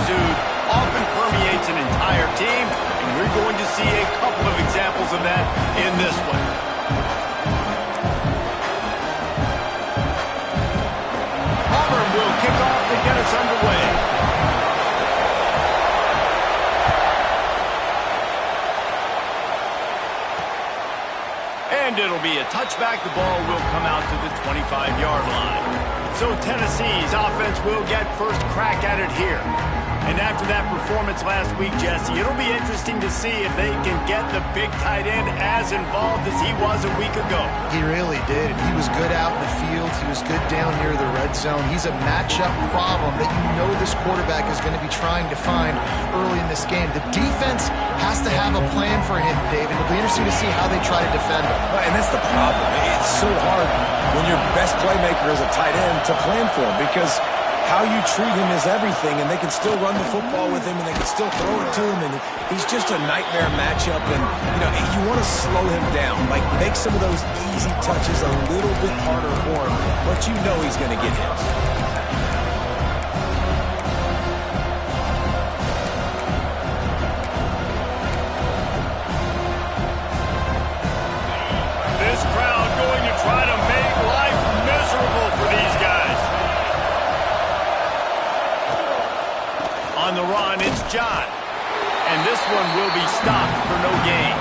exude often permeates an entire team, and we're going to see a couple of examples of that in this one. Auburn will kick off to get us underway. And it'll be a touchback. The ball will come out to the 25-yard line. So Tennessee's offense will get first crack at it here. And after that performance last week, Jesse, it'll be interesting to see if they can get the big tight end as involved as he was a week ago. He really did. He was good out in the field. He was good down near the red zone. He's a matchup problem that you know this quarterback is going to be trying to find early in this game. The defense has to have a plan for him, David. It'll be interesting to see how they try to defend him. And that's the problem. It's so hard when your best playmaker is a tight end to plan for him, because how you treat him is everything, and they can still run the football with him, and they can still throw it to him, and he's just a nightmare matchup. And, you want to slow him down, like make some of those easy touches a little bit harder for him, but you know he's going to get hit. This crowd going to try to make life miserable for these guys. On the run, it's John. And this one will be stopped for no gain.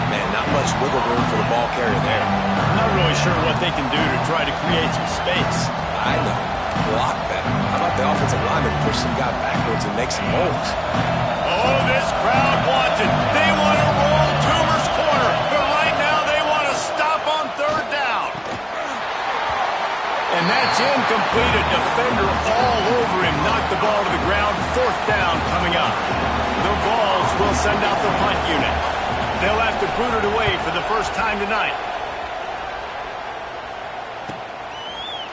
Man, not much wiggle room for the ball carrier there. I'm not really sure what they can do to try to create some space. I know. Block better. How about the offensive lineman push some guy backwards and make some holes? Oh, this crowd wants it. They want to roll Toomer's corner. But right now they want to stop on third down. And that's incomplete. A defender all over him. Knocked the ball to the ground. Fourth down coming up. The Vols will send out the punt unit. They'll have to boot it away for the first time tonight.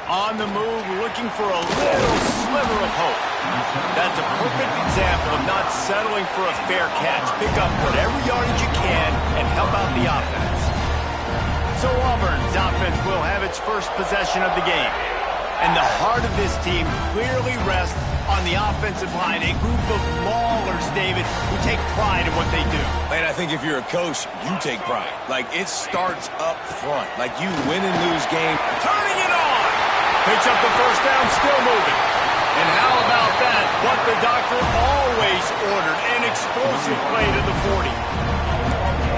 On the move, looking for a little sliver of hope. That's a perfect example of not settling for a fair catch. Pick up whatever yardage you can and help out the offense. So Auburn's offense will have its first possession of the game. And the heart of this team clearly rests on the offensive line, a group of maulers, David, who take pride in what they do. Man, I think if you're a coach, you take pride. Like, it starts up front. Like, you win and lose game. Turning it on! Picks up the first down, still moving. And how about that? What the doctor always ordered, an explosive play to the 40.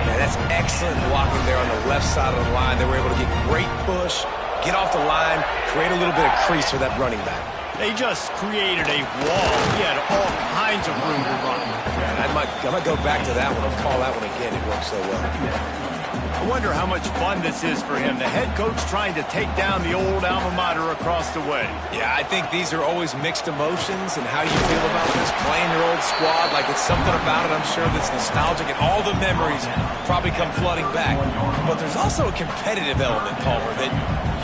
Man, that's excellent blocking there on the left side of the line. They were able to get great push, get off the line, create a little bit of crease for that running back. They just created a wall. He had all kinds of room to run. Man, I might go back to that one and call that one again. It worked so well. I wonder how much fun this is for him. The head coach trying to take down the old alma mater across the way. Yeah, I think these are always mixed emotions, and how you feel about this, playing your old squad. Like, it's something about it, I'm sure, that's nostalgic, and all the memories probably come flooding back. But there's also a competitive element, Palmer, that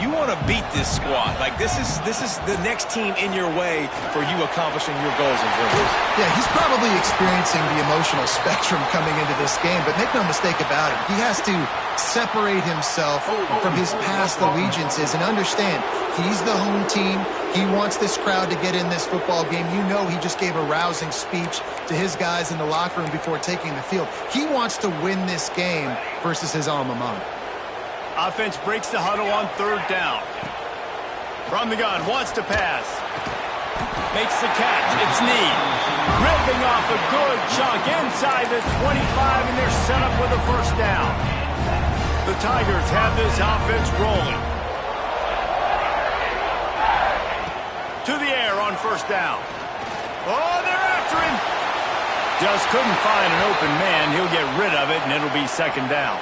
you want to beat this squad. Like, this is the next team in your way for you accomplishing your goals and dreams. Yeah, he's probably experiencing the emotional spectrum coming into this game, but make no mistake about it, he has to separate himself from his past allegiances and understand he's the home team. He wants this crowd to get in this football game. You know, he just gave a rousing speech to his guys in the locker room before taking the field. He wants to win this game versus his alma mater. Offense breaks the huddle on third down. From the gun, wants to pass. Makes the catch. It's Need. Ripping off a good chunk inside the 25, and they're set up with a first down. The Tigers have this offense rolling. To the air on first down. Oh, they're after him. Just couldn't find an open man. He'll get rid of it, and it'll be second down.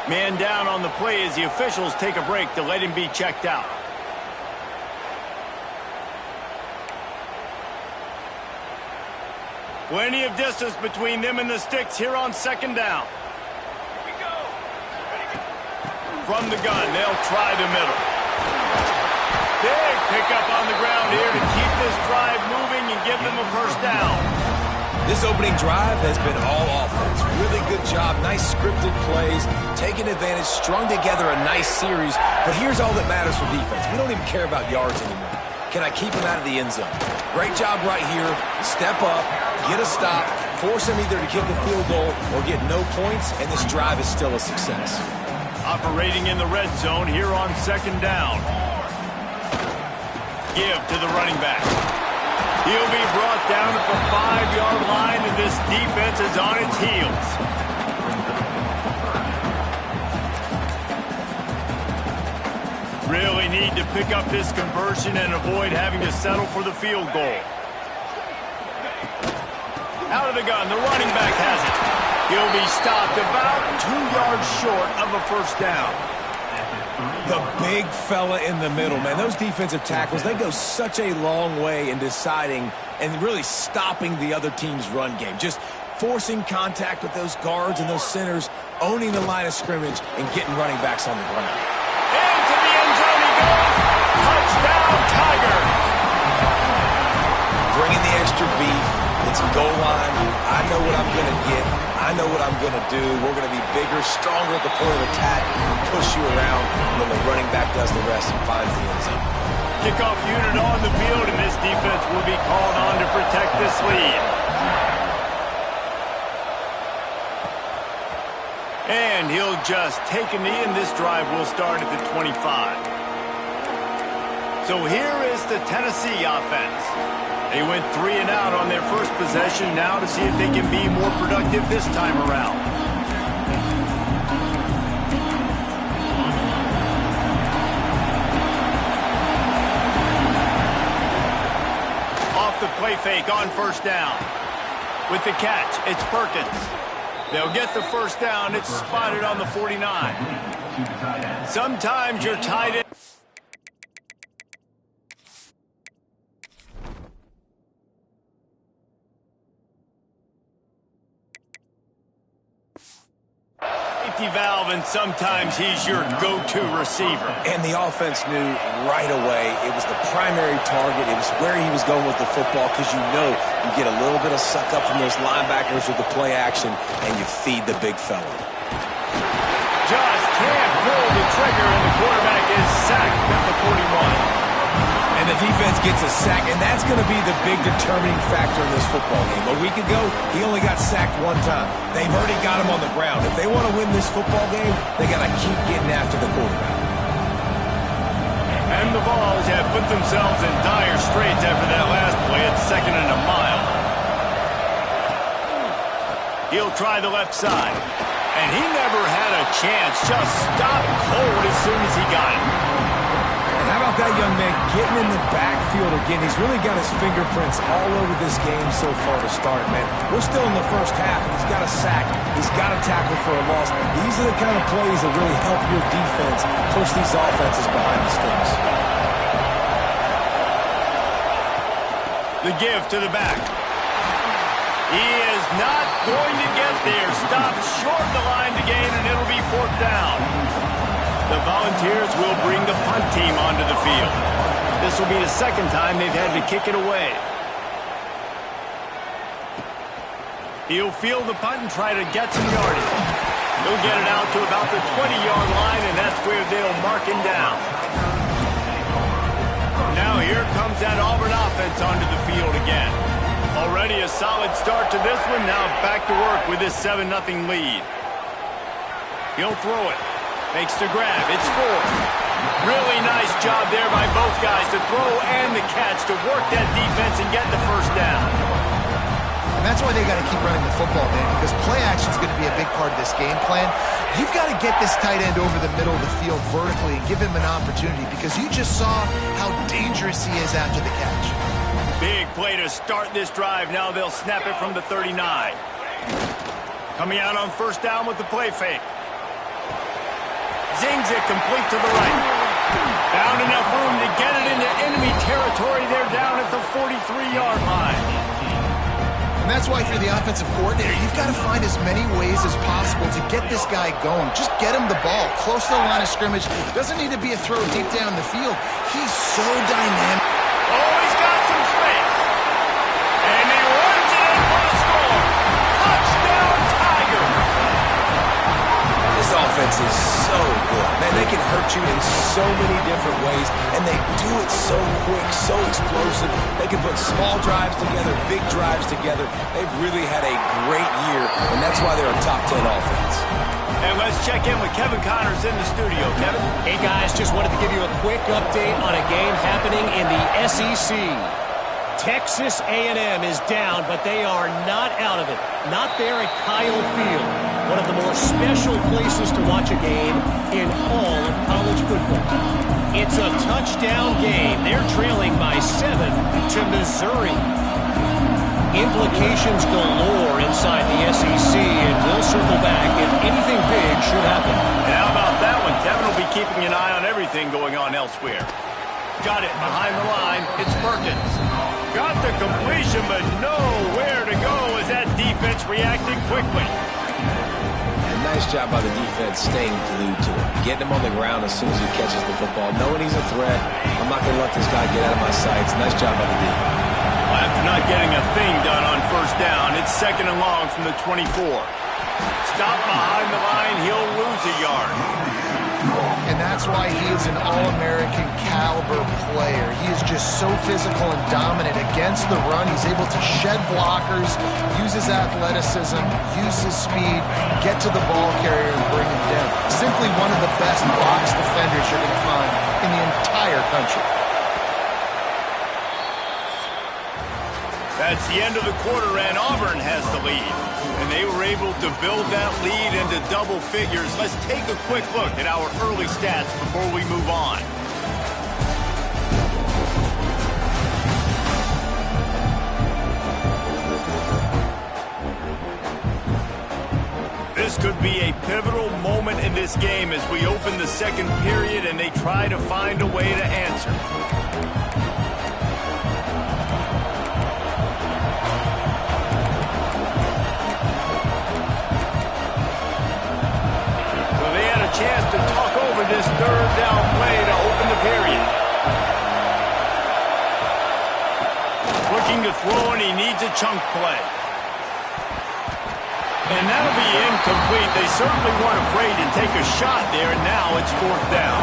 Man down on the play as the officials take a break to let him be checked out. Plenty of distance between them and the sticks here on second down. From the gun, they'll try the middle. Big pickup on the ground here to keep this drive moving and give them a first down. This opening drive has been all offense. Really good job. Nice scripted plays. Taking advantage. Strung together a nice series. But here's all that matters for defense. We don't even care about yards anymore. Can I keep them out of the end zone? Great job right here. Step up, get a stop, force them either to kick a field goal or get no points, and this drive is still a success. Operating in the red zone here on second down. Give to the running back. He'll be brought down at the 5-yard line, and this defense is on its heels. Really need to pick up this conversion and avoid having to settle for the field goal. Out of the gun, the running back has it. He'll be stopped about 2 yards short of a first down. The big fella in the middle, man. Those defensive tackles, they go such a long way in deciding and really stopping the other team's run game. Just forcing contact with those guards and those centers, owning the line of scrimmage, and getting running backs on the ground. Into the end zone he goes. Touchdown, Tiger. Bringing the extra beef. It's goal line. I know what I'm going to get. I know what I'm going to do. We're going to be bigger, stronger at the point of attack, push you around, and then the running back does the rest and finds the end zone. Kickoff unit on the field, and this defense will be called on to protect this lead. And he'll just take a knee, and this drive will start at the 25. So here is the Tennessee offense. They went 3 and out on their first possession, now to see if they can be more productive this time around. Off the play fake on first down. With the catch, it's Perkins. They'll get the first down. It's spotted on the 49. Sometimes you're tight end. Valve, and sometimes he's your go-to receiver. And the offense knew right away it was the primary target. It was where he was going with the football, because you know you get a little bit of suck up from those linebackers with the play action, and you feed the big fella. Just can't pull the trigger, and the quarterback is sacked at the 41. And the defense gets a sack, and that's going to be the big determining factor in this football game. A week ago, he only got sacked 1 time. They've already got him on the ground. If they want to win this football game, they got to keep getting after the quarterback. And the Vols have put themselves in dire straits after that last play at 2nd and a mile. He'll try the left side. And he never had a chance. Just stopped cold as soon as he got it. How about that young man getting in the backfield again? He's really got his fingerprints all over this game so far to start it, man. We're still in the first half. He's got a sack. He's got a tackle for a loss. These are the kind of plays that really help your defense push these offenses behind the sticks. The give to the back. He is not going to get there. Stopped short the line to gain, and it'll be 4th down. The Volunteers will bring the punt team onto the field. This will be the 2nd time they've had to kick it away. He'll field the punt and try to get some yardage. He'll get it out to about the 20-yard line, and that's where they'll mark him down. Now here comes that Auburn offense onto the field again. Already a solid start to this one. Now back to work with this 7-0 lead. He'll throw it. Makes the grab. It's 4. Really nice job there by both guys to throw and the catch to work that defense and get the first down. And that's why they got to keep running the football, man, because play action is going to be a big part of this game plan. You've got to get this tight end over the middle of the field vertically and give him an opportunity, because you just saw how dangerous he is after the catch. Big play to start this drive. Now they'll snap it from the 39. Coming out on first down with the play fake. Zings it complete to the right. Found enough room to get it into enemy territory. They're down at the 43-yard line. And that's why, if you're the offensive coordinator, you've got to find as many ways as possible to get this guy going. Just get him the ball close to the line of scrimmage. Doesn't need to be a throw deep down the field. He's so dynamic. Oh, he's got some space. And he runs it in for a score. Touchdown, Tigers. This offense is so good. Man, they can hurt you in so many different ways, and they do it so quick, so explosive. They can put small drives together, big drives together. They've really had a great year, and that's why they're a top 10 offense. And let's check in with Kevin Connors in the studio. Kevin? Hey, guys, just wanted to give you a quick update on a game happening in the SEC. Texas A&M is down, but they are not out of it. Not there at Kyle Field, one of the more special places to watch a game in all of college football. It's a touchdown game. They're trailing by 7 to Missouri. Implications galore inside the SEC, and we'll circle back if anything big should happen. And how about that one? Kevin will be keeping an eye on everything going on elsewhere. Got it behind the line. It's Perkins. Got the completion, but nowhere to go as that defense reacted quickly. And nice job by the defense staying glued to him. Getting him on the ground as soon as he catches the football. Knowing he's a threat, I'm not going to let this guy get out of my sights. Nice job by the defense. After not getting a thing done on first down, it's 2nd and long from the 24. Stop behind the line, he'll lose a yard. And that's why he is an All-American caliber player. He is just so physical and dominant against the run. He's able to shed blockers, use his athleticism, use his speed, get to the ball carrier and bring him down. Simply one of the best box defenders you're going to find in the entire country. That's the end of the quarter, and Auburn has the lead. And they were able to build that lead into double figures. Let's take a quick look at our early stats before we move on. This could be a pivotal moment in this game as we open the second period and they try to find a way to answer. Chance to talk over this third down play to open the period. Looking to throw, and he needs a chunk play. And that'll be incomplete. They certainly weren't afraid to take a shot there, and now it's 4th down.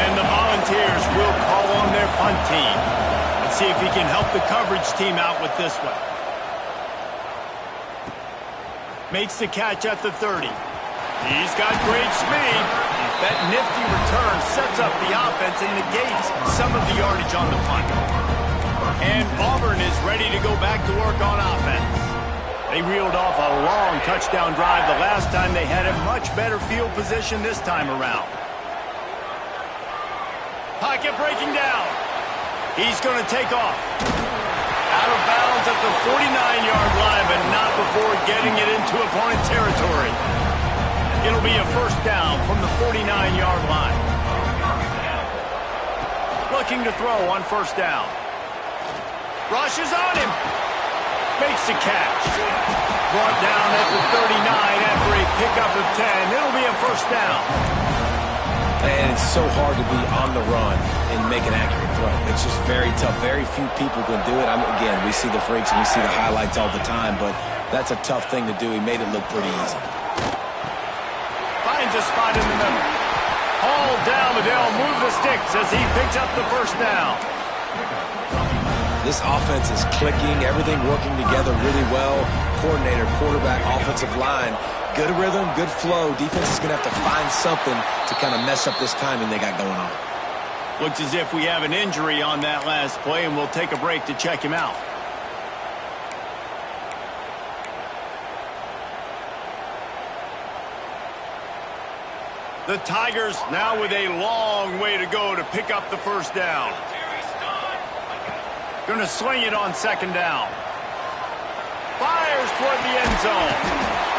And the Volunteers will call on their punt team. Let's see if he can help the coverage team out with this one. Makes the catch at the 30. He's got great speed. That nifty return sets up the offense and negates some of the yardage on the punt. And Auburn is ready to go back to work on offense. They reeled off a long touchdown drive the last time. They had a much better field position this time around. Pocket breaking down. He's going to take off. Out of bounds at the 49-yard line, but not before getting it into opponent territory. It'll be a 1st down from the 49-yard line. Looking to throw on 1st down. Rushes on him. Makes the catch. Brought down at the 39 after a pickup of 10. It'll be a 1st down. And it's so hard to be on the run and make an accurate throw. It's just very tough. Very few people can do it. Again, we see the freaks and we see the highlights all the time, but that's a tough thing to do. He made it look pretty easy. Finds a spot in the middle. Hauled down, but they'll move the sticks as he picks up the 1st down. This offense is clicking, everything working together really well. Coordinator, quarterback, offensive line. Good rhythm, good flow. Defense is going to have to find something to kind of mess up this timing they got going on. Looks as if we have an injury on that last play, and we'll take a break to check him out. The Tigers now with a long way to go to pick up the 1st down. Going to sling it on 2nd down. Fires toward the end zone.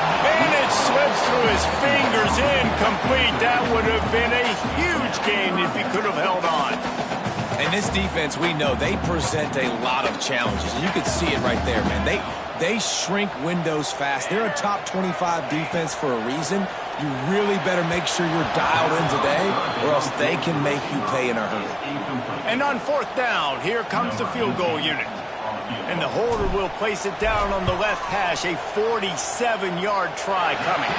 And it slips through his fingers, incomplete. That would have been a huge gain if he could have held on. And this defense, we know, they present a lot of challenges. You could see it right there, man. They shrink windows fast. They're a top 25 defense for a reason. You really better make sure you're dialed in today, or else they can make you pay in a hurry. And on 4th down, here comes the field goal unit. And the holder will place it down on the left hash, a 47-yard try coming.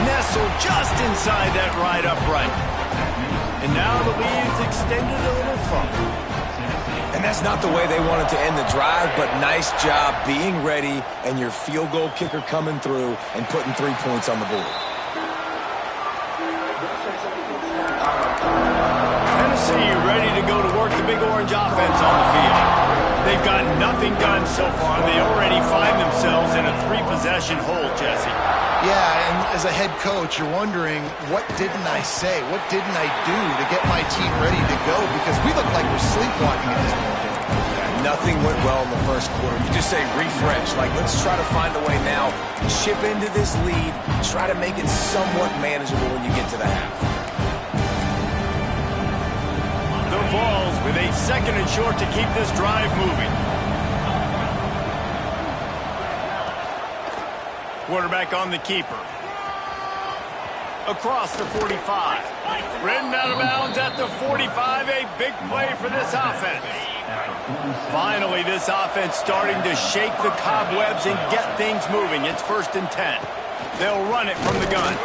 Nestled just inside that right upright. And now the lead is extended a little further. And that's not the way they wanted to end the drive, but nice job being ready and your field goal kicker coming through and putting 3 points on the board. Tennessee ready to go to work the big orange offense on the field. They've got nothing done so far. They already find themselves in a 3-possession hole, Jesse. Yeah, and as a head coach, you're wondering, what didn't I say? What didn't I do to get my team ready to go? Because we look like we're sleepwalking at this point. Yeah, nothing went well in the first quarter. You just say refresh. Like, let's try to find a way now. Chip into this lead. Try to make it somewhat manageable when you get to the half. The Vols with a 2nd and short to keep this drive moving. Quarterback on the keeper. Across the 45. Ridden out of bounds at the 45. A big play for this offense. Finally, this offense starting to shake the cobwebs and get things moving. It's 1st and 10. They'll run it from the gun.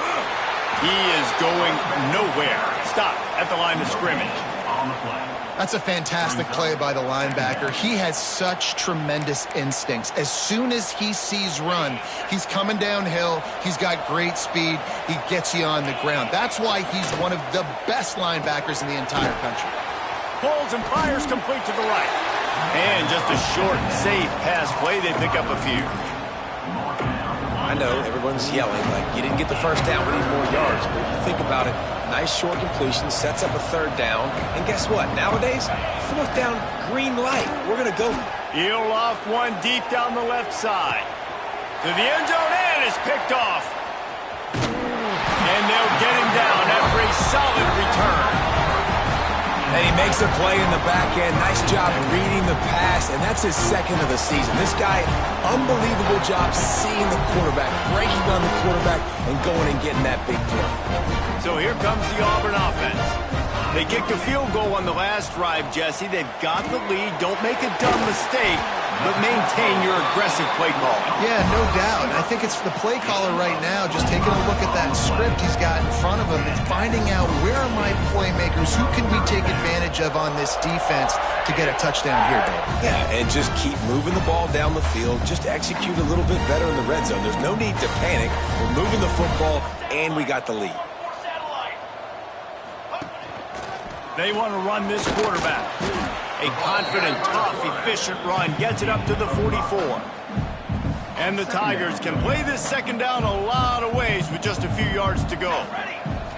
He is going nowhere. Stop at the line of scrimmage. That's a fantastic play by the linebacker. He has such tremendous instincts. As soon as he sees run, he's coming downhill. He's got great speed. He gets you on the ground. That's why he's one of the best linebackers in the entire country. Pulls and fires complete to the right. And just a short, safe pass play. They pick up a few. I know everyone's yelling like you didn't get the first down, we need more yards. But if you think about it, nice short completion, sets up a 3rd down. And guess what? Nowadays, 4th down, green light. We're going to go. He'll loft one deep down the left side. To the end zone and is picked off. And they'll get him down after a solid return. And he makes a play in the back end. Nice job reading the pass, and that's his 2nd of the season. This guy, unbelievable job seeing the quarterback, breaking on the quarterback, and going and getting that big play. So here comes the Auburn offense. They kicked a field goal on the last drive, Jesse. They've got the lead. Don't make a dumb mistake, but maintain your aggressive play call. Yeah, no doubt. I think it's the play caller right now just taking a look at that script he's got in front of him and finding out where are my playmakers, who can we take advantage of on this defense to get a touchdown here, Dave. Yeah, and just keep moving the ball down the field. Just execute a little bit better in the red zone. There's no need to panic. We're moving the football, and we got the lead. They want to run this quarterback. A confident, tough, efficient run gets it up to the 44. And the Tigers can play this 2nd down a lot of ways with just a few yards to go.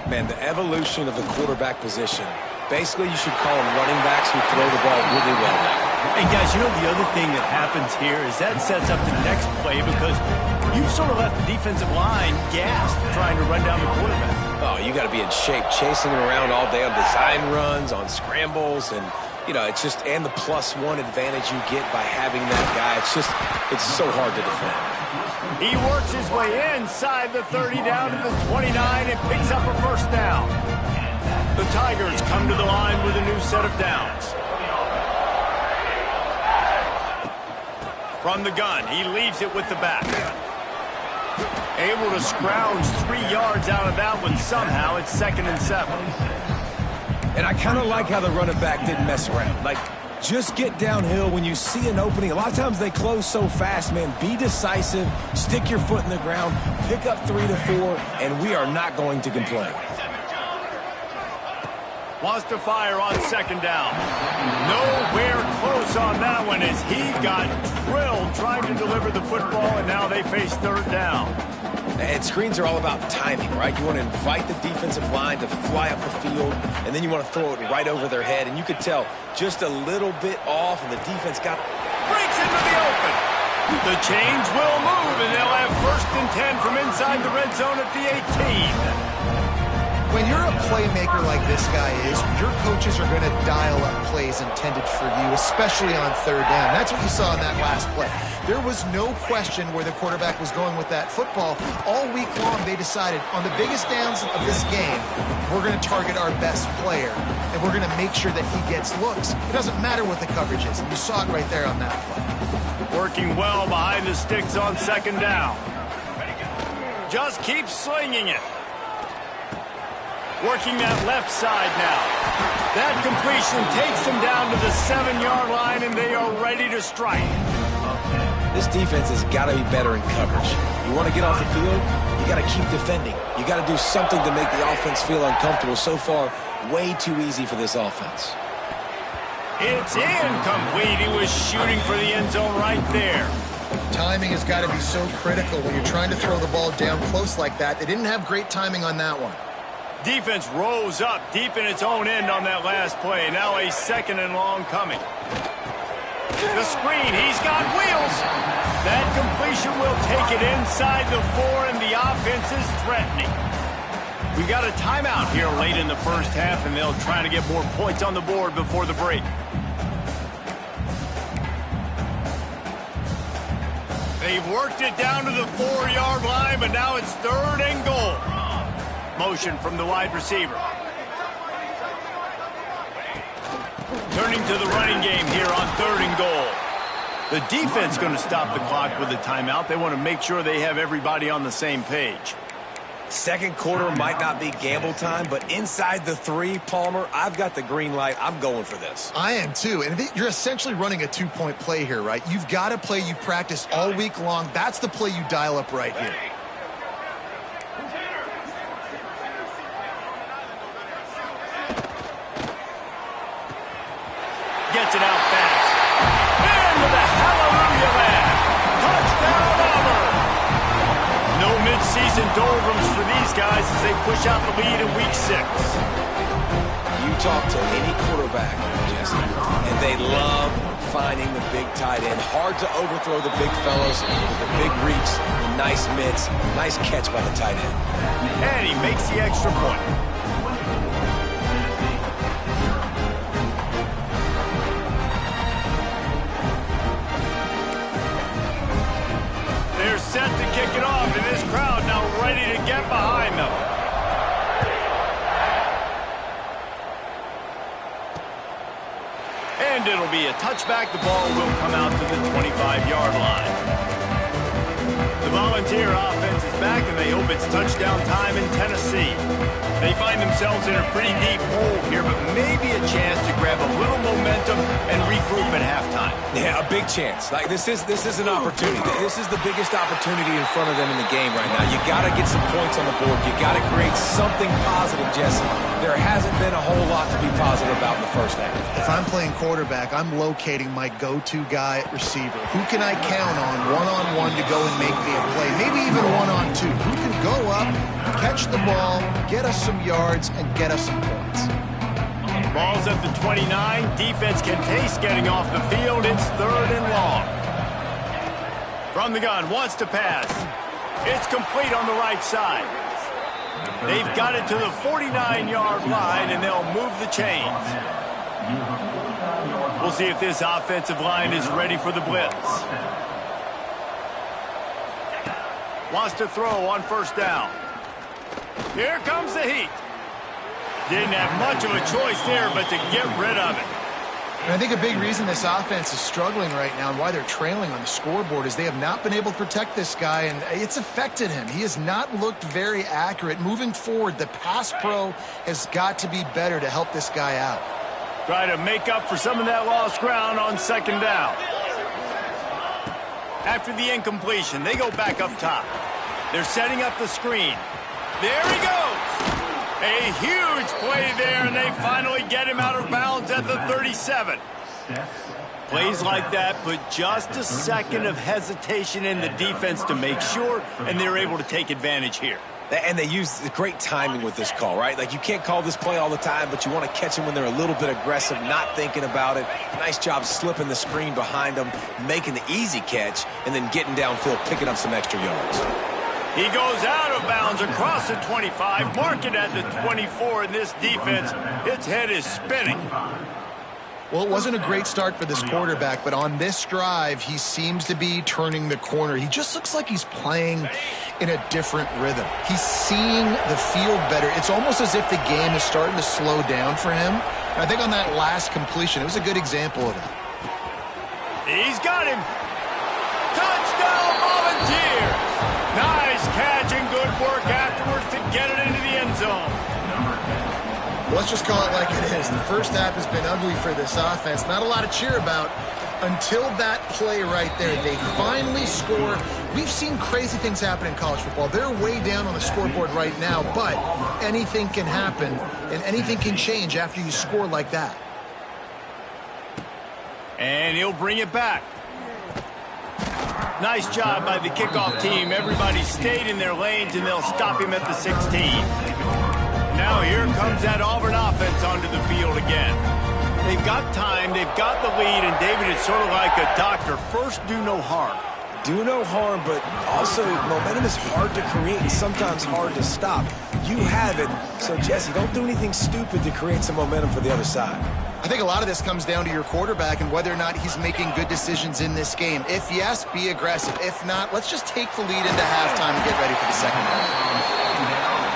Man, the evolution of the quarterback position. Basically, you should call them running backs who throw the ball really well now. And guys, you know the other thing that happens here is that sets up the next play because you've sort of left the defensive line gassed trying to run down the quarterback. Oh, you got to be in shape, chasing him around all day on design runs, on scrambles, and, you know, it's just, and the +1 advantage you get by having that guy. It's so hard to defend. He works his way inside the 30 down to the 29 and picks up a 1st down. The Tigers come to the line with a new set of downs. From the gun, he leaves it with the back. Able to scrounge 3 yards out of that one somehow. It's 2nd and 7. And I kind of like how the running back didn't mess around. Like, just get downhill when you see an opening. A lot of times they close so fast, man. Be decisive, stick your foot in the ground, pick up 3 to 4, and we are not going to complain. Wants to fire on 2nd down. Nowhere close on that one as he got drilled trying to deliver the football, and now they face 3rd down. And screens are all about timing, right? You want to invite the defensive line to fly up the field, and then you want to throw it right over their head. And you could tell just a little bit off, and the defense got... Breaks into the open. The chains will move, and they'll have 1st and 10 from inside the red zone at the 18. When you're a playmaker like this guy is, your coaches are going to dial up plays intended for you, especially on 3rd down. That's what you saw in that last play. There was no question where the quarterback was going with that football. All week long, they decided on the biggest downs of this game, we're going to target our best player, and we're going to make sure that he gets looks. It doesn't matter what the coverage is, and you saw it right there on that play. Working well behind the sticks on 2nd down. just keep slinging it. Working that left side now. That completion takes them down to the 7-yard line, and they are ready to strike. This defense has got to be better in coverage. You want to get off the field, you got to keep defending. You got to do something to make the offense feel uncomfortable. So far, way too easy for this offense. It's incomplete. He was shooting for the end zone right there. Timing has got to be so critical when you're trying to throw the ball down close like that. They didn't have great timing on that one. Defense rose up deep in its own end on that last play. Now a 2nd and long coming. The screen, he's got wheels. That completion will take it inside the 4, and the offense is threatening. We got a timeout here late in the first half, and they'll try to get more points on the board before the break. They've worked it down to the 4-yard line, but now it's 3rd and goal. Motion from the wide receiver. Turning to the running game here on 3rd and goal. The defense going to stop the clock with a timeout. They want to make sure they have everybody on the same page. Second quarter might not be gamble time, but inside the 3, Palmer, I've got the green light. I'm going for this. I am too, and you're essentially running a 2-point play here, right? You've got to play you've practiced all week long. That's the play you dial up right here. Gets it out fast. Into the hallelujah land. Touchdown, Auburn. No midseason doldrums for these guys as they push out the lead in week 6. You talk to any quarterback, Jesse, and they love finding the big tight end. Hard to overthrow the big fellows with the big reach, the nice mitts, nice catch by the tight end. And he makes the extra point. They're set to kick it off, and this crowd now ready to get behind them. And it'll be a touchback. The ball will come out to the 25-yard line. The Volunteer offense is back, and they hope it's touchdown time in Tennessee. They find themselves in a pretty deep hole here, but maybe a chance to grab a little momentum and regroup at halftime. Yeah, a big chance. Like this is an opportunity. This is the biggest opportunity in front of them in the game right now. You got to get some points on the board. You got to create something positive, Jesse. There hasn't been a whole lot to be positive about in the first half. If I'm playing quarterback, I'm locating my go-to guy at receiver. Who can I count on one-on-one to go and make me a play? Maybe even one-on-two. Who can go up, catch the ball, get us some yards, and get us some points? Ball's at the 29. Defense can taste getting off the field. It's 3rd and long. From the gun, wants to pass. It's complete on the right side. They've got it to the 49-yard line, and they'll move the chains. We'll see if this offensive line is ready for the blitz. Wants to throw on 1st down. Here comes the heat. Didn't have much of a choice there, but to get rid of it. And I think a big reason this offense is struggling right now and why they're trailing on the scoreboard is they have not been able to protect this guy, and it's affected him. He has not looked very accurate. Moving forward, the pass pro has got to be better to help this guy out. Try to make up for some of that lost ground on 2nd down. After the incompletion, they go back up top. They're setting up the screen. There he goes. A huge play there, and they finally get him out of bounds at the 37. Plays like that put just a second of hesitation in the defense to make sure, and they're able to take advantage here. And they use great timing with this call, right? Like, you can't call this play all the time, but you want to catch them when they're a little bit aggressive, not thinking about it. Nice job slipping the screen behind them, making the easy catch, and then getting downfield, picking up some extra yards. He goes out of bounds across the 25, mark it at the 24, and this defense, its head is spinning. Well, it wasn't a great start for this quarterback, but on this drive, he seems to be turning the corner. He just looks like he's playing in a different rhythm. He's seeing the field better. It's almost as if the game is starting to slow down for him. And I think on that last completion, it was a good example of that. He's got him. Touchdown, Volunteers. Nice catch and good let's just call it like it is. The first half has been ugly for this offense. Not a lot to cheer about until that play right there. They finally score. We've seen crazy things happen in college football. They're way down on the scoreboard right now, but anything can happen, and anything can change after you score like that. And he'll bring it back. Nice job by the kickoff team. Everybody stayed in their lanes, and they'll stop him at the 16. Now here comes that Auburn offense onto the field again. They've got time, they've got the lead, and David, it's sort of like a doctor. First, do no harm. Do no harm, but also momentum is hard to create and sometimes hard to stop. You have it, so Jesse, don't do anything stupid to create some momentum for the other side. I think a lot of this comes down to your quarterback and whether or not he's making good decisions in this game. If yes, be aggressive. If not, let's just take the lead into halftime and get ready for the second half.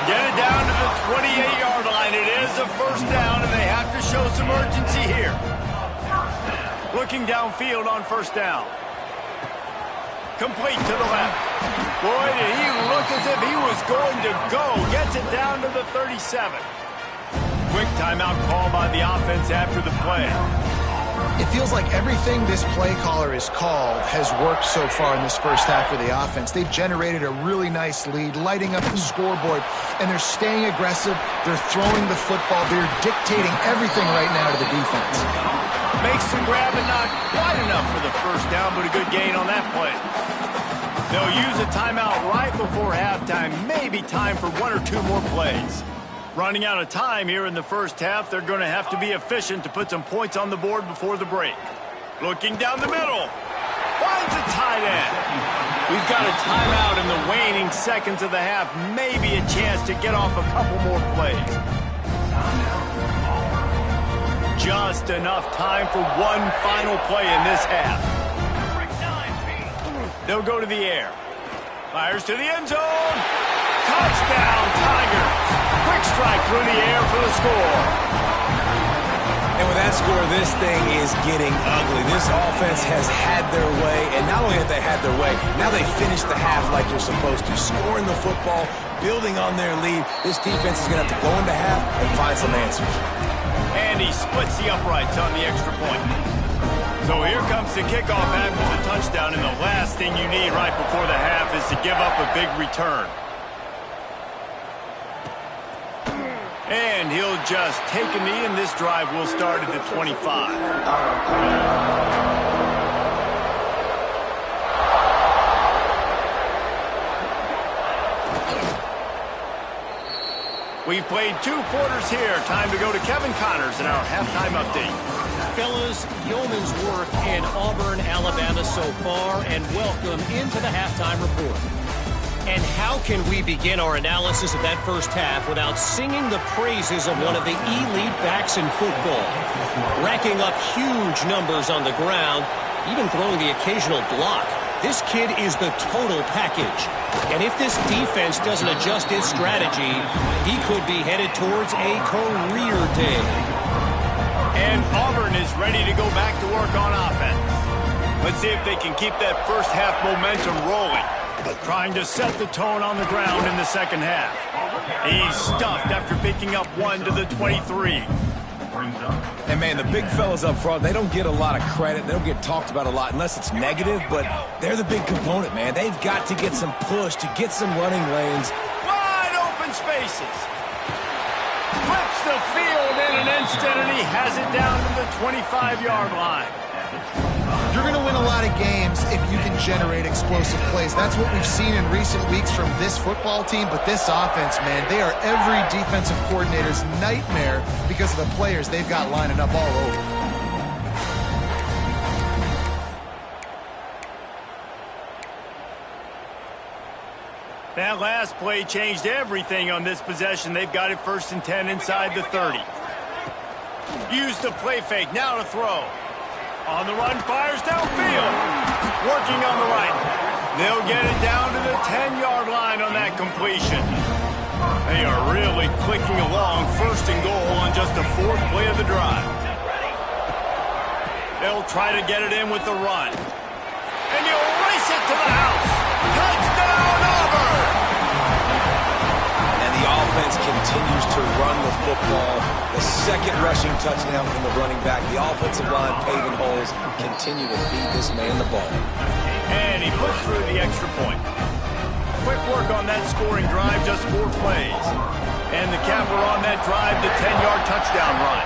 Get it down to the 28-yard line. It is a first down, and they have to show some urgency here. Looking downfield on first down. Complete to the left. Boy, did he look as if he was going to go. Gets it down to the 37. Quick timeout call by the offense after the play. It feels like everything this play caller has called has worked so far in this first half for the offense. They've generated a really nice lead, lighting up the scoreboard, and they're staying aggressive. They're throwing the football. They're dictating everything right now to the defense. Makes the grab and not quite enough for the first down, but a good gain on that play. They'll use a timeout right before halftime. Maybe time for one or two more plays. Running out of time here in the first half, they're going to have to be efficient to put some points on the board before the break. Looking down the middle. Finds a tight end. We've got a timeout in the waning seconds of the half. Maybe a chance to get off a couple more plays. Just enough time for one final play in this half. They'll go to the air. Fires to the end zone. Touchdown, Tigers. Quick strike through the air for the score. And with that score, this thing is getting ugly. This offense has had their way, and not only have they had their way, now they finished the half like they're supposed to, scoring the football, building on their lead. This defense is going to have to go into half and find some answers. And he splits the uprights on the extra point. So here comes the kickoff after the touchdown, and the last thing you need right before the half is to give up a big return. And he'll just take a knee, and this drive will start at the 25. We've played 2 quarters here. Time to go to Kevin Connors in our halftime update. Fellas, yeoman's work in Auburn, Alabama so far, and welcome into the halftime report. And how can we begin our analysis of that first half without singing the praises of one of the elite backs in football? Racking up huge numbers on the ground, even throwing the occasional block. This kid is the total package. And if this defense doesn't adjust its strategy, he could be headed towards a career day. And Auburn is ready to go back to work on offense. Let's see if they can keep that first half momentum rolling. Trying to set the tone on the ground in the second half. He's stuffed after picking up 1 to the 23. And, man, the big fellas up front, they don't get a lot of credit. They don't get talked about a lot unless it's negative, but they're the big component, man. They've got to get some push, to get some running lanes. Wide open spaces. Flips the field in an instant, and he has it down to the 25-yard line. You're going to win a lot of games if you can generate explosive plays. That's what we've seen in recent weeks from this football team, but this offense, man, they are every defensive coordinator's nightmare because of the players they've got lining up all over. That last play changed everything on this possession. They've got it 1st and 10 inside the 30. Use the play fake, now to throw. On the run, fires downfield. Working on the right. They'll get it down to the 10-yard line on that completion. They are really clicking along. 1st and goal on just the 4th play of the drive. They'll try to get it in with the run. And he'll race it to the house. Touchdown, Auburn! And the offense continues to to run the football. The second rushing touchdown from the running back. The offensive line paving holes. Continue to feed this man the ball. And he puts through the extra point. Quick work on that scoring drive, just 4 plays. And the capper on that drive, the 10-yard touchdown run.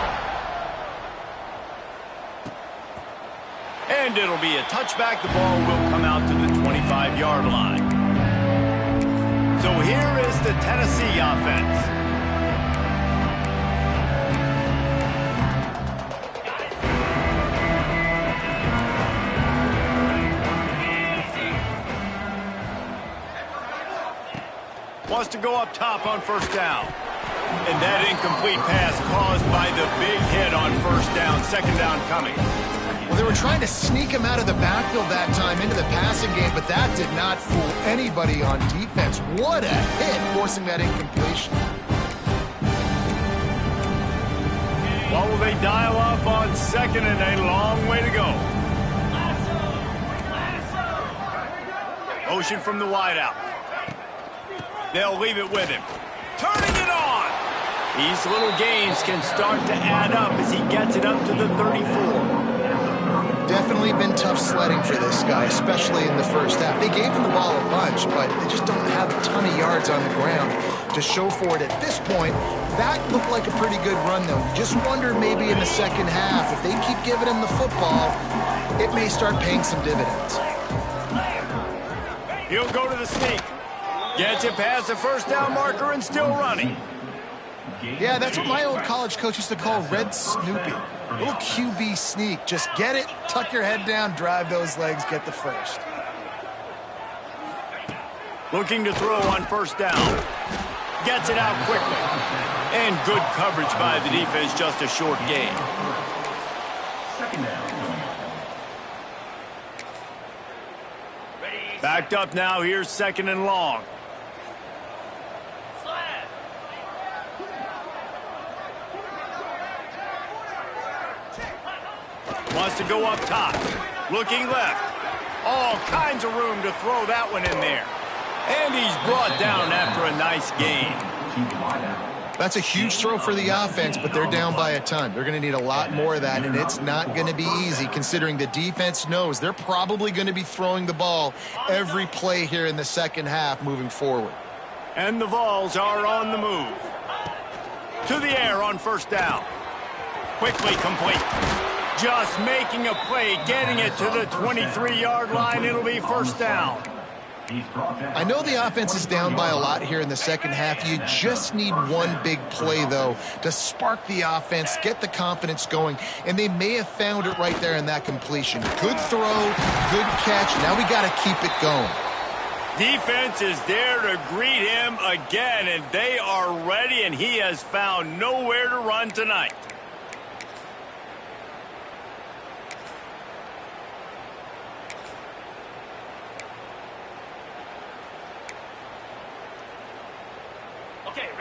And it'll be a touchback. The ball will come out to the 25-yard line. So here is the Tennessee offense. Wants to go up top on first down. And that incomplete pass caused by the big hit on first down, second down coming. Well, they were trying to sneak him out of the backfield that time into the passing game, but that did not fool anybody on defense. What a hit, forcing that incompletion. What will they dial up on second and a long way to go? Motion from the wideout. They'll leave it with him. Turning it on! These little gains can start to add up as he gets it up to the 34. Definitely been tough sledding for this guy, especially in the first half. They gave him the ball a bunch, but they just don't have a ton of yards on the ground to show for it at this point. That looked like a pretty good run, though. Just wonder maybe in the second half, if they keep giving him the football, it may start paying some dividends. He'll go to the sneak. Gets it past the first down marker and still running. Yeah, that's what my old college coach used to call Red Snoopy. Little QB sneak. Just get it, tuck your head down, drive those legs, get the first. Looking to throw on first down. Gets it out quickly. And good coverage by the defense, just a short gain. Backed up now, here's second and long. Wants to go up top. Looking left. All kinds of room to throw that one in there. And he's brought down after a nice gain. That's a huge throw for the offense, but they're down by a ton. They're going to need a lot more of that, and it's not going to be easy considering the defense knows they're probably going to be throwing the ball every play here in the second half moving forward. And the Vols are on the move. To the air on first down. Quickly complete. Just making a play, getting it to the 23-yard line. It'll be first down. I know the offense is down by a lot here in the second half. You just need one big play, though, to spark the offense, get the confidence going, and they may have found it right there in that completion. Good throw, good catch. Now we got to keep it going. Defense is there to greet him again, and they are ready, and he has found nowhere to run tonight.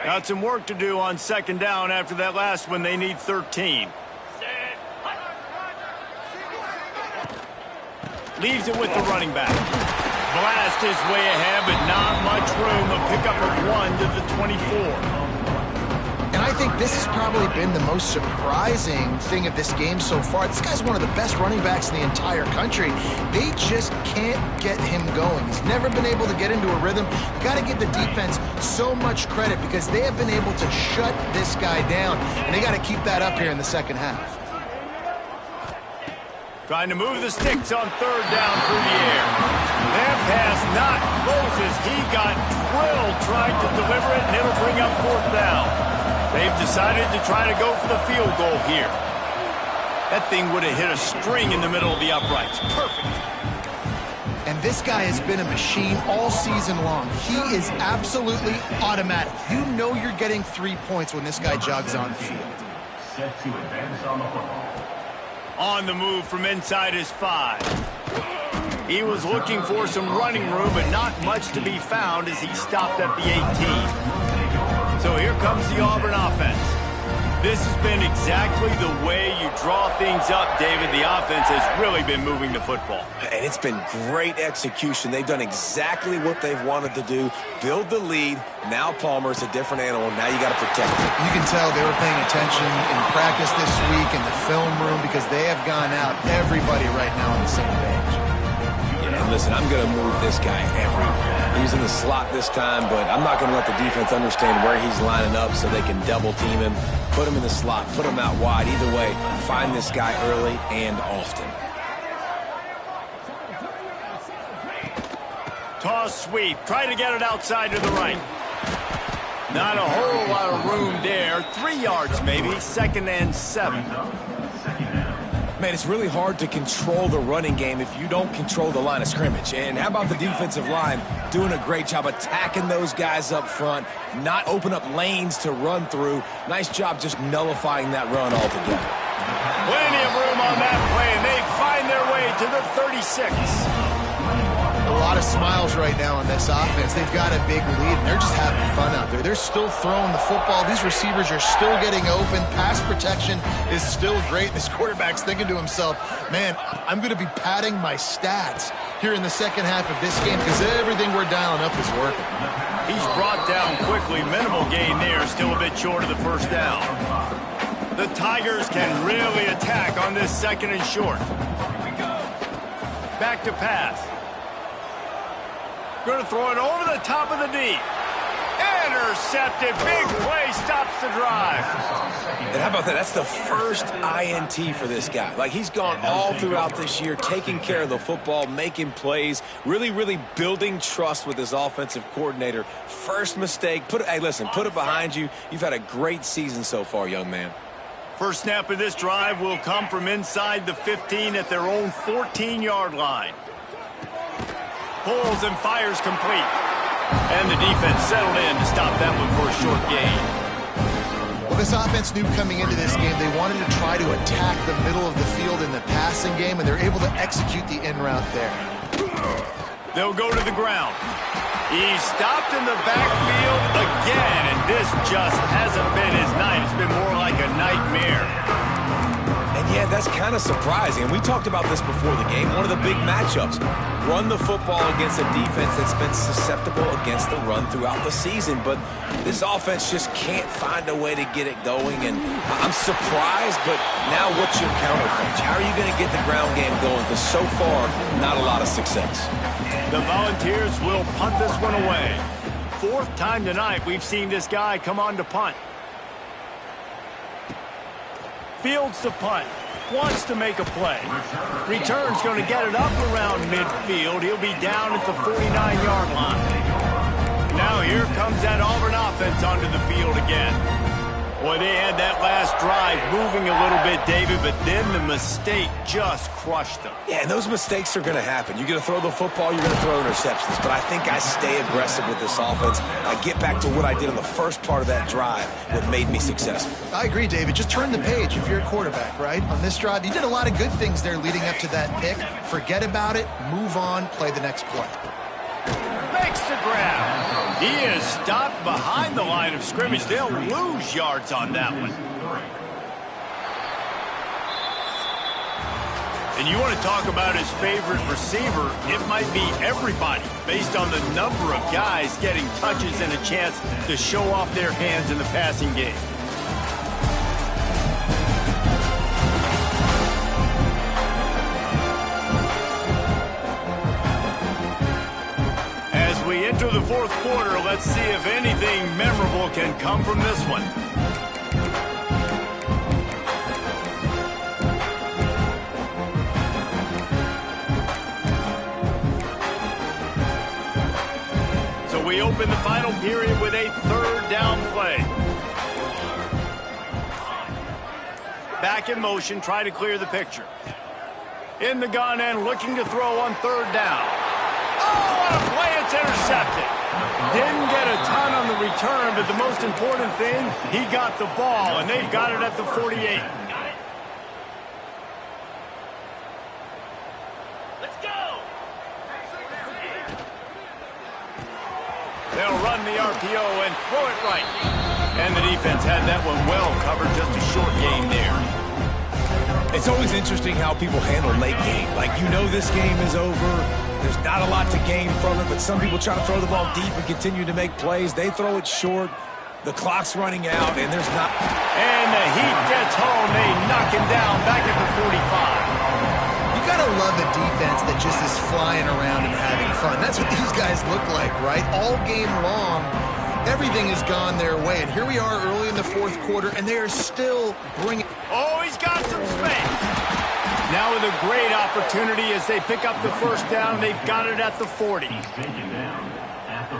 Got some work to do on second down after that last one. They need 13. Leaves it with the running back. Blast his way ahead, but not much room. A pickup of 1 to the 24. And I think this has probably been the most surprising thing of this game so far. This guy's one of the best running backs in the entire country. They just can't get him going. He's never been able to get into a rhythm. You got to give the defense so much credit because they have been able to shut this guy down, and they got to keep that up here in the second half. Trying to move the sticks on third down through the air. That pass not close as he got drilled trying to deliver it, and it'll bring up fourth down. They've decided to try to go for the field goal here. That thing would have hit a string in the middle of the uprights. Perfect. And this guy has been a machine all season long. He is absolutely automatic. You know you're getting 3 points when this guy jogs on the field. Set to advance on the football. On the move from inside his 5. He was looking for some running room, but not much to be found as he stopped at the 18. So here comes the Auburn offense. This has been exactly the way you draw things up, David. The offense has really been moving the football. And it's been great execution. They've done exactly what they've wanted to do. Build the lead. Now Palmer's a different animal. Now you got to protect him. You can tell they were paying attention in practice this week in the film room because they have gone out, everybody right now on the same page. Yeah, and listen, I'm going to move this guy everywhere. He's in the slot this time, but I'm not going to let the defense understand where he's lining up so they can double team him. Put him in the slot, put him out wide. Either way, find this guy early and often. Toss sweep. Try to get it outside to the right. Not a whole lot of room there. 3 yards maybe. 2nd and 7. Man, it's really hard to control the running game if you don't control the line of scrimmage. And how about the defensive line doing a great job attacking those guys up front, not open up lanes to run through. Nice job just nullifying that run altogether. Plenty of room on that play, and they find their way to the 36. A lot of smiles right now on this offense. They've got a big lead, and they're just having fun out there. They're still throwing the football. These receivers are still getting open. Pass protection is still great. This quarterback's thinking to himself, man, I'm going to be padding my stats here in the second half of this game because everything we're dialing up is working. He's brought down quickly. Minimal gain there. Still a bit short of the first down. The Tigers can really attack on this 2nd and short. Back to pass. Going to throw it over the top of the D. Intercepted. Big play stops the drive. And how about that? That's the first INT for this guy. Like, he's gone all throughout this year, taking care of the football, making plays, really, really building trust with his offensive coordinator. First mistake. Hey, listen, put it behind you. You've had a great season so far, young man. First snap of this drive will come from inside the 15 at their own 14-yard line. Pulls and fires complete. And the defense settled in to stop that one for a short gain. Well, this offense knew coming into this game they wanted to try to attack the middle of the field in the passing game, and they're able to execute the in route there. They'll go to the ground. He's stopped in the backfield again, and this just hasn't been his night. It's been more like a nightmare. And yeah, that's kind of surprising. And we talked about this before the game. One of the big matchups. Run the football against a defense that's been susceptible against the run throughout the season. But this offense just can't find a way to get it going. And I'm surprised, but now what's your counterpunch? How are you going to get the ground game going? Because so far, not a lot of success. The Volunteers will punt this one away. 4th time tonight we've seen this guy come on to punt. Fields to punt. Wants to make a play. Return's going to get it up around midfield. He'll be down at the 49-yard line. Now here comes that Auburn offense onto the field again. Boy, they had that last drive moving a little bit, David, but then the mistake just crushed them. Yeah, and those mistakes are going to happen. You're going to throw the football, you're going to throw interceptions. But I think I stay aggressive with this offense. I get back to what I did in the first part of that drive, what made me successful. I agree, David. Just turn the page if you're a quarterback, right? On this drive, you did a lot of good things there leading up to that pick. Forget about it, move on, play the next play. Makes the grab. He is stopped behind the line of scrimmage. They'll lose yards on that one. And you want to talk about his favorite receiver, it might be everybody based on the number of guys getting touches and a chance to show off their hands in the passing game. As we enter the 4th quarter, let's see if anything memorable can come from this one. We open the final period with a 3rd down play. Back in motion, try to clear the picture. In the gun end, looking to throw on 3rd down. Oh, what a play, it's intercepted. Didn't get a ton on the return, but the most important thing, he got the ball, and they've got it at the 48. They'll run the RPO and throw it right. And the defense had that one well covered, just a short game there. It's always interesting how people handle late game. Like, you know this game is over. There's not a lot to gain from it, but some people try to throw the ball deep and continue to make plays. They throw it short. The clock's running out, and there's not... And the Heat gets home. They knock him down back at the 45. You got to love a defense that just is flying around and having fun. That's what these guys look like, right? All game long, everything has gone their way. And here we are early in the fourth quarter, and they are still bringing... Oh, he's got some space. Now with a great opportunity as they pick up the first down. They've got it at the 40.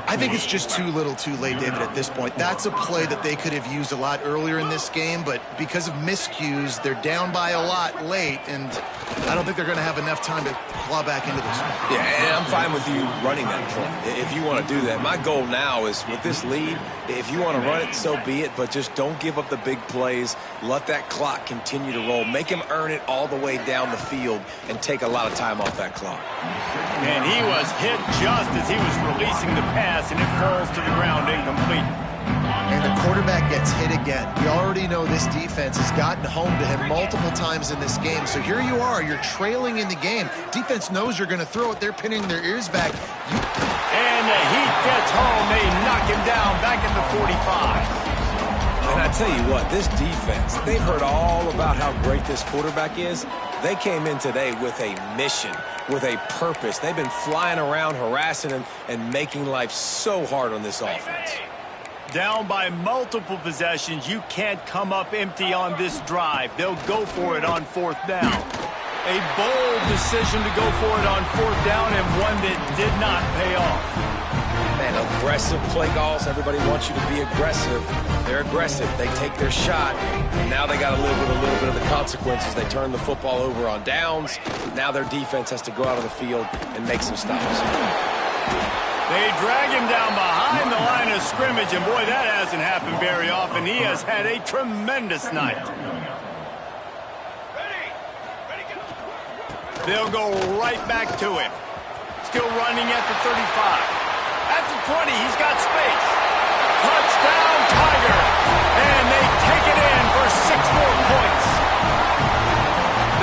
I think it's just too little too late, David, at this point. That's a play that they could have used a lot earlier in this game, but because of miscues, they're down by a lot late, and I don't think they're going to have enough time to claw back into this one. Yeah, and I'm fine with you running that play if you want to do that. My goal now is, with this lead, if you want to run it, so be it, but just don't give up the big plays. Let that clock continue to roll. Make him earn it all the way down the field and take a lot of time off that clock. And he was hit just as he was releasing the pass, and it falls to the ground incomplete. And the quarterback gets hit again. You already know this defense has gotten home to him multiple times in this game. So here you are, you're trailing in the game. Defense knows you're going to throw it. They're pinning their ears back. And the Heat gets home. They knock him down back at the 45. And I tell you what, this defense, they've heard all about how great this quarterback is. They came in today with a mission, with a purpose. They've been flying around, harassing him, and making life so hard on this offense. Down by multiple possessions, you can't come up empty on this drive. They'll go for it on fourth down. A bold decision to go for it on fourth down, and one that did not pay off. Man, aggressive play calls. Everybody wants you to be aggressive. They're aggressive. They take their shot, and now they got to live with a little bit of the consequences. They turn the football over on downs. Now their defense has to go out on the field and make some stops. They drag him down behind the line of scrimmage, and boy, that hasn't happened very often. He has had a tremendous night. They'll go right back to him. Still running at the 35. At the 20, he's got space. Touchdown, Tiger. And they take it in for 6 more points.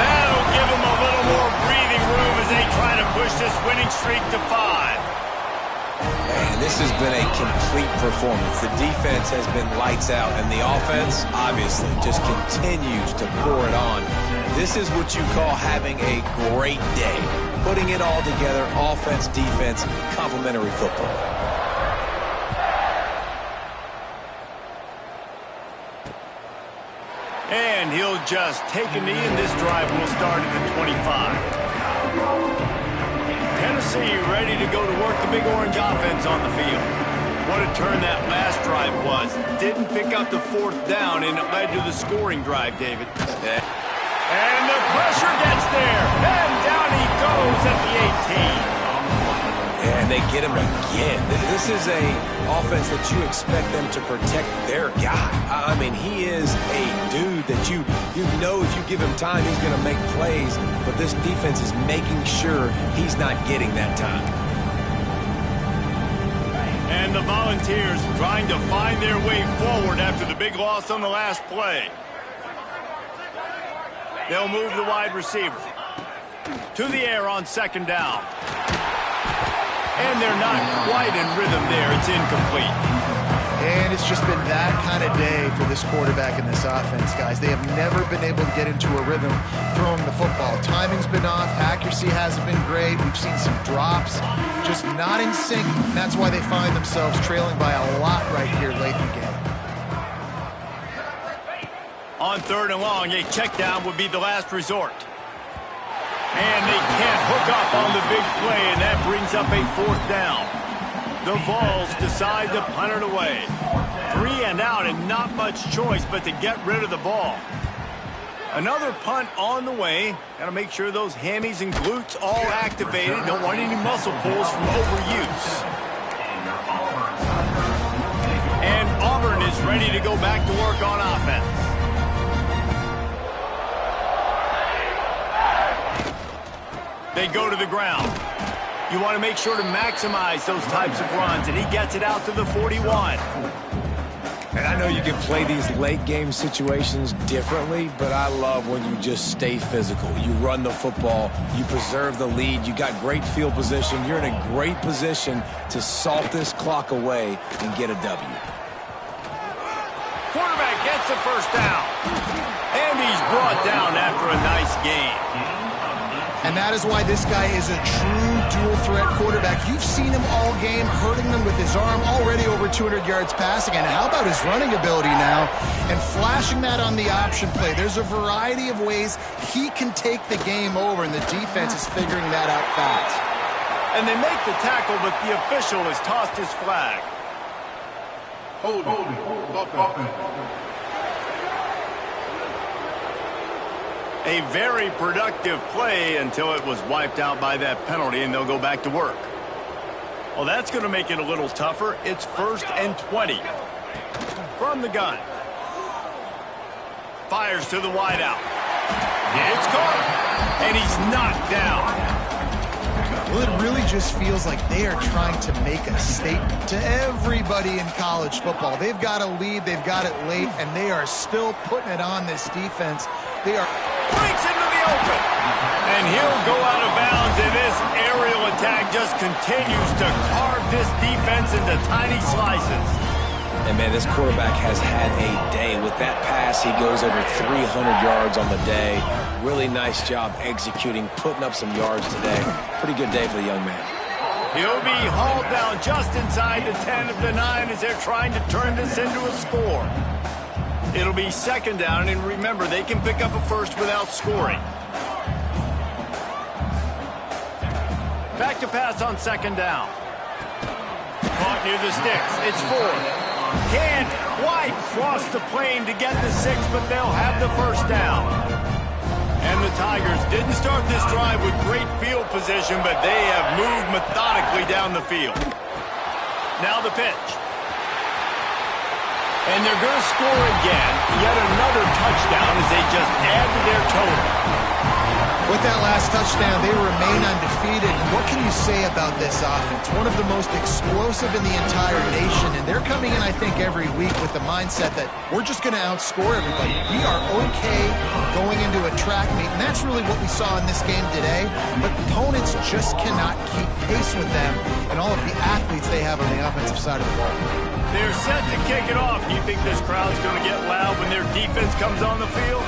That'll give them a little more breathing room as they try to push this winning streak to 5. And this has been a complete performance. The defense has been lights out, and the offense, obviously, just continues to pour it on. This is what you call having a great day. Putting it all together, offense, defense, complementary football. And he'll just take a knee, and this drive will start at the 25. Tennessee ready to go to work the Big Orange offense on the field. What a turn that last drive was. Didn't pick up the fourth down, and it led to the scoring drive, David. And the pressure gets there. And down he goes at the 18. And they get him again. This is a offense that you expect them to protect their guy. I mean, he is a dude that you know if you give him time, he's going to make plays. But this defense is making sure he's not getting that time. And the Volunteers trying to find their way forward after the big loss on the last play. They'll move the wide receiver to the air on second down. And they're not quite in rhythm there. It's incomplete. And it's just been that kind of day for this quarterback and this offense, guys. They have never been able to get into a rhythm throwing the football. Timing's been off. Accuracy hasn't been great. We've seen some drops. Just not in sync. And that's why they find themselves trailing by a lot right here late in the game. On third and long, a check down would be the last resort. And they can't hook up on the big play, and that brings up a fourth down. The Vols decide to punt it away. 3 and out, and not much choice but to get rid of the ball. Another punt on the way. Got to make sure those hammies and glutes all activated. Don't want any muscle pulls from overuse. And Auburn is ready to go back to work on offense. They go to the ground. You want to make sure to maximize those types of runs, and he gets it out to the 41. And I know you can play these late-game situations differently, but I love when you just stay physical. You run the football, you preserve the lead, you got great field position. You're in a great position to salt this clock away and get a W. Quarterback gets the first down. And he's brought down after a nice game. And that is why this guy is a true dual-threat quarterback. You've seen him all game, hurting them with his arm, already over 200 yards passing. And how about his running ability now? And flashing that on the option play. There's a variety of ways he can take the game over, and the defense is figuring that out fast. And they make the tackle, but the official has tossed his flag. Hold it. A very productive play until it was wiped out by that penalty, and they'll go back to work. Well, that's going to make it a little tougher. It's 1st and 20. From the gun. Fires to the wideout. It's caught. And he's knocked down. Well, it really just feels like they are trying to make a statement to everybody in college football. They've got a lead, they've got it late, and they are still putting it on this defense. They are... Breaks into the open. And he'll go out of bounds, and this aerial attack just continues to carve this defense into tiny slices. And, man, this quarterback has had a day. With that pass, he goes over 300 yards on the day. Really nice job executing, putting up some yards today. Pretty good day for the young man. He'll be hauled down just inside the 10 of the 9 as they're trying to turn this into a score. It'll be 2nd down, and remember, they can pick up a first without scoring. Back to pass on 2nd down. Caught near the sticks. It's 4th. Can't quite cross the plane to get the 6, but they'll have the first down. And the Tigers didn't start this drive with great field position, but they have moved methodically down the field. Now the pitch. And they're going to score again. Yet another touchdown as they just add to their total. With that last touchdown, they remain undefeated. And what can you say about this offense? One of the most explosive in the entire nation. And they're coming in, I think, every week with the mindset that we're just going to outscore everybody. We are okay going into a track meet. And that's really what we saw in this game today. But opponents just cannot keep pace with them and all of the athletes they have on the offensive side of the ball. They're set to kick it off. Do you think this crowd's going to get loud when their defense comes on the field?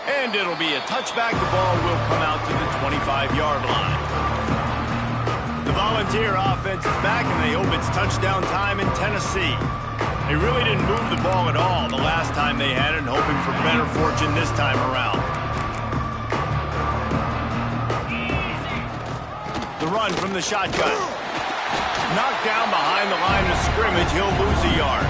And it'll be a touchback. The ball will come out to the 25-yard line. The Volunteer offense is back, and they hope it's touchdown time in Tennessee. They really didn't move the ball at all the last time they had it, and hoping for better fortune this time around. The run from the shotgun. Knocked down behind the line of scrimmage. He'll lose a yard.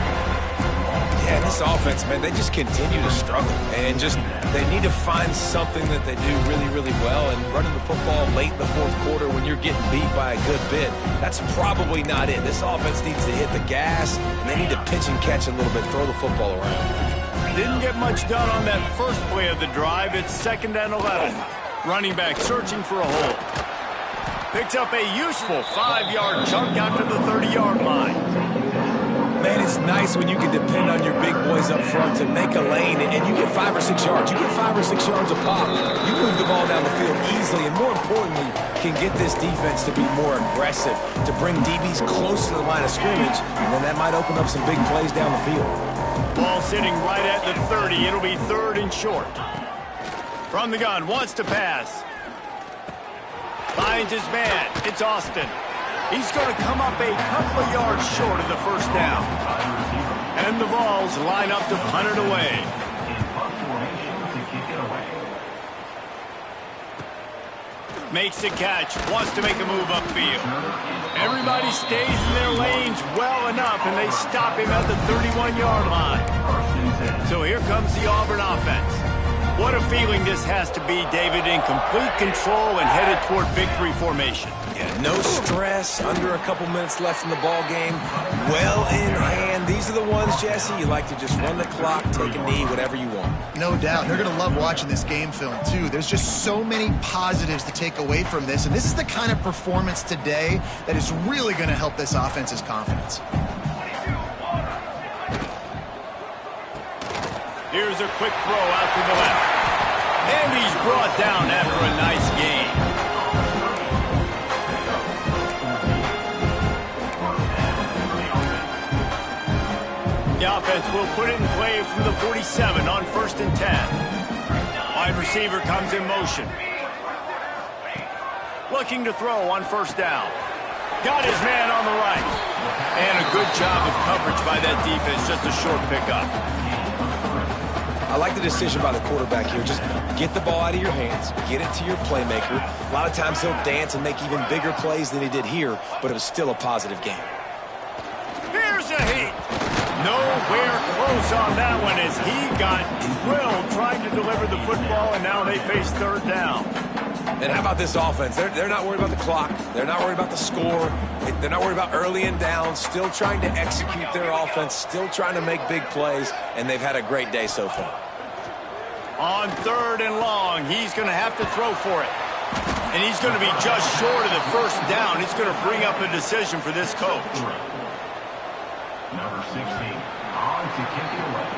Yeah, this offense, man, they just continue to struggle. And just, they need to find something that they do really, really well. And running the football late in the 4th quarter when you're getting beat by a good bit, that's probably not it. This offense needs to hit the gas, and they need to pitch and catch a little bit, throw the football around. Didn't get much done on that first play of the drive. It's 2nd and 11. Running back searching for a hole. Picks up a useful 5-yard chunk out to the 30-yard line. Man, it's nice when you can depend on your big boys up front to make a lane, and you get 5 or 6 yards. You get 5 or 6 yards a pop. You move the ball down the field easily, and more importantly, can get this defense to be more aggressive, to bring DBs close to the line of scrimmage, and then that might open up some big plays down the field. Ball sitting right at the 30. It'll be 3rd and short. From the gun, wants to pass. Finds his man. It's Austin. He's going to come up a couple of yards short of the first down. And the Vols line up to punt it away. Makes the catch. Wants to make a move upfield. Everybody stays in their lanes well enough, and they stop him at the 31-yard line. So here comes the Auburn offense. What a feeling this has to be, David, in complete control and headed toward victory formation. Yeah, no stress, under a couple minutes left in the ball game, well in hand. These are the ones, Jesse, you like to just run the clock, take a knee, whatever you want. No doubt. They're going to love watching this game film, too. There's just so many positives to take away from this, and this is the kind of performance today that is really going to help this offense's confidence. Here's a quick throw out to the left. And he's brought down after a nice gain. The offense will put it in play from the 47 on 1st and 10. Wide receiver comes in motion. Looking to throw on 1st down. Got his man on the right. And a good job of coverage by that defense. Just a short pickup. I like the decision by the quarterback here. Just get the ball out of your hands, get it to your playmaker. A lot of times he'll dance and make even bigger plays than he did here, but it was still a positive game. Here's a heat. Nowhere close on that one as he got drilled trying to deliver the football, and now they face 3rd down. And how about this offense? They're not worried about the clock. They're not worried about the score. They're not worried about early and down. Still trying to execute their offense. Still trying to make big plays. And they've had a great day so far. On 3rd and long, he's going to have to throw for it. And he's going to be just short of the 1st down. It's going to bring up a decision for this coach. Number 16, on to kick it away.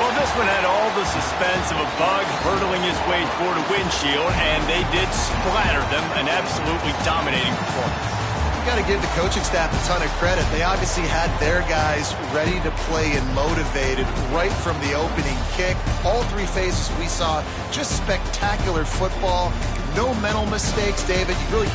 Well, this one had all the suspense of a bug hurtling his way toward a windshield, and they did splatter them, an absolutely dominating performance. You got to give the coaching staff a ton of credit. They obviously had their guys ready to play and motivated right from the opening kick. All 3 phases we saw, just spectacular football. No mental mistakes, David. You really...